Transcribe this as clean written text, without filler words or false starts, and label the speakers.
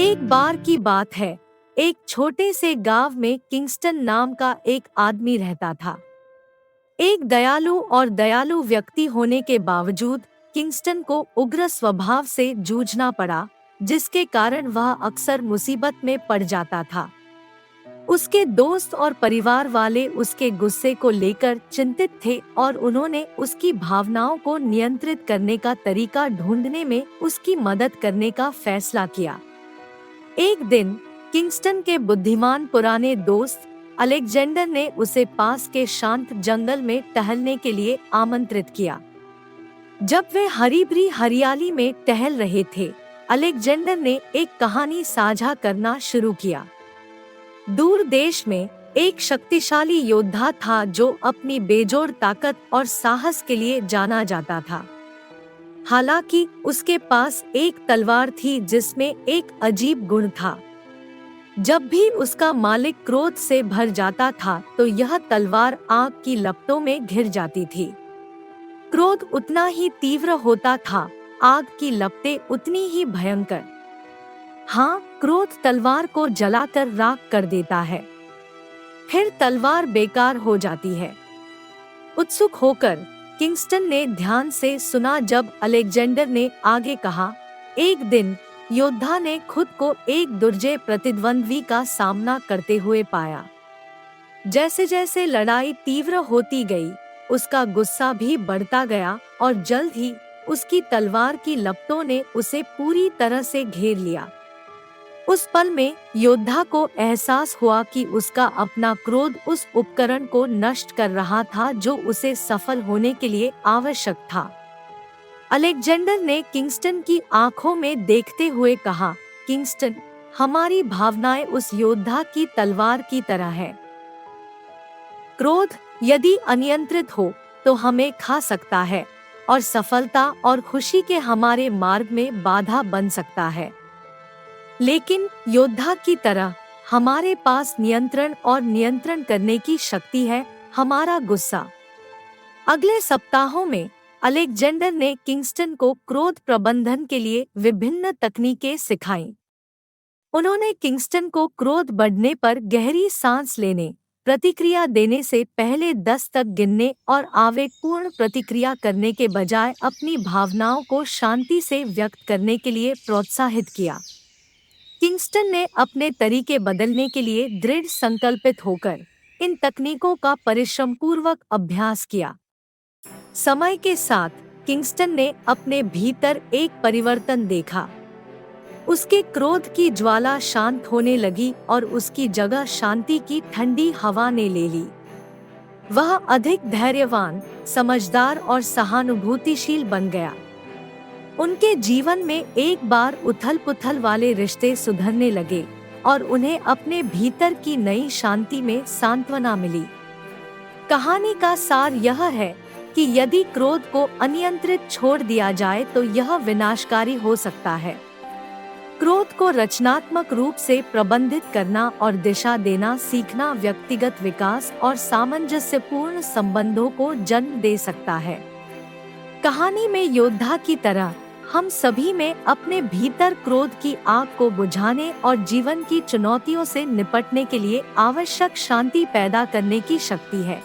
Speaker 1: एक बार की बात है, एक छोटे से गांव में किंगस्टन नाम का एक आदमी रहता था। एक दयालु व्यक्ति होने के बावजूद किंगस्टन को उग्र स्वभाव से जूझना पड़ा, जिसके कारण वह अक्सर मुसीबत में पड़ जाता था। उसके दोस्त और परिवार वाले उसके गुस्से को लेकर चिंतित थे और उन्होंने उसकी भावनाओं को नियंत्रित करने का तरीका ढूंढने में उसकी मदद करने का फैसला किया। एक दिन किंगस्टन के बुद्धिमान पुराने दोस्त अलेक्जेंडर ने उसे पास के शांत जंगल में टहलने के लिए आमंत्रित किया। जब वे हरी भरी हरियाली में टहल रहे थे, अलेक्जेंडर ने एक कहानी साझा करना शुरू किया। दूर देश में एक शक्तिशाली योद्धा था जो अपनी बेजोड़ ताकत और साहस के लिए जाना जाता था। हालांकि उसके पास एक तलवार थी जिसमें एक अजीब गुण था। जब भी उसका मालिक क्रोध से भर जाता था तो यह तलवार आग की लपटों में घिर जाती थी। क्रोध उतना ही तीव्र होता था, आग की लपटें उतनी ही भयंकर। हाँ, क्रोध तलवार को जलाकर राख कर देता है, फिर तलवार बेकार हो जाती है। उत्सुक होकर किंगस्टन ने ध्यान से सुना जब अलेक्जेंडर ने आगे कहा, एक दिन योद्धा ने खुद को एक दुर्जय प्रतिद्वंद्वी का सामना करते हुए पाया। जैसे जैसे लड़ाई तीव्र होती गई, उसका गुस्सा भी बढ़ता गया और जल्द ही उसकी तलवार की लपटों ने उसे पूरी तरह से घेर लिया। उस पल में योद्धा को एहसास हुआ कि उसका अपना क्रोध उस उपकरण को नष्ट कर रहा था जो उसे सफल होने के लिए आवश्यक था। अलेक्जेंडर ने किंगस्टन की आंखों में देखते हुए कहा, किंगस्टन, हमारी भावनाएं उस योद्धा की तलवार की तरह है। क्रोध यदि अनियंत्रित हो तो हमें खा सकता है और सफलता और खुशी के हमारे मार्ग में बाधा बन सकता है। लेकिन योद्धा की तरह हमारे पास नियंत्रण और नियंत्रण करने की शक्ति है, हमारा गुस्सा। अगले सप्ताहों में अलेक्जेंडर ने किंगस्टन को क्रोध प्रबंधन के लिए विभिन्न तकनीकें सिखाईं। उन्होंने किंगस्टन को क्रोध बढ़ने पर गहरी सांस लेने, प्रतिक्रिया देने से पहले 10 तक गिनने और आवेगपूर्ण प्रतिक्रिया करने के बजाय अपनी भावनाओं को शांति से व्यक्त करने के लिए प्रोत्साहित किया। किंगस्टन ने अपने तरीके बदलने के लिए दृढ़ संकल्पित होकर इन तकनीकों का परिश्रमपूर्वक अभ्यास किया। समय के साथ किंगस्टन ने अपने भीतर एक परिवर्तन देखा। उसके क्रोध की ज्वाला शांत होने लगी और उसकी जगह शांति की ठंडी हवा ने ले ली। वह अधिक धैर्यवान, समझदार और सहानुभूतिशील बन गया। उनके जीवन में एक बार उथल-पुथल वाले रिश्ते सुधरने लगे और उन्हें अपने भीतर की नई शांति में सांत्वना मिली। कहानी का सार यह है कि यदि क्रोध को अनियंत्रित छोड़ दिया जाए तो यह विनाशकारी हो सकता है। क्रोध को रचनात्मक रूप से प्रबंधित करना और दिशा देना सीखना व्यक्तिगत विकास और सामंजस्यपूर्ण संबंधों को जन्म दे सकता है। कहानी में योद्धा की तरह हम सभी में अपने भीतर क्रोध की आग को बुझाने और जीवन की चुनौतियों से निपटने के लिए आवश्यक शांति पैदा करने की शक्ति है।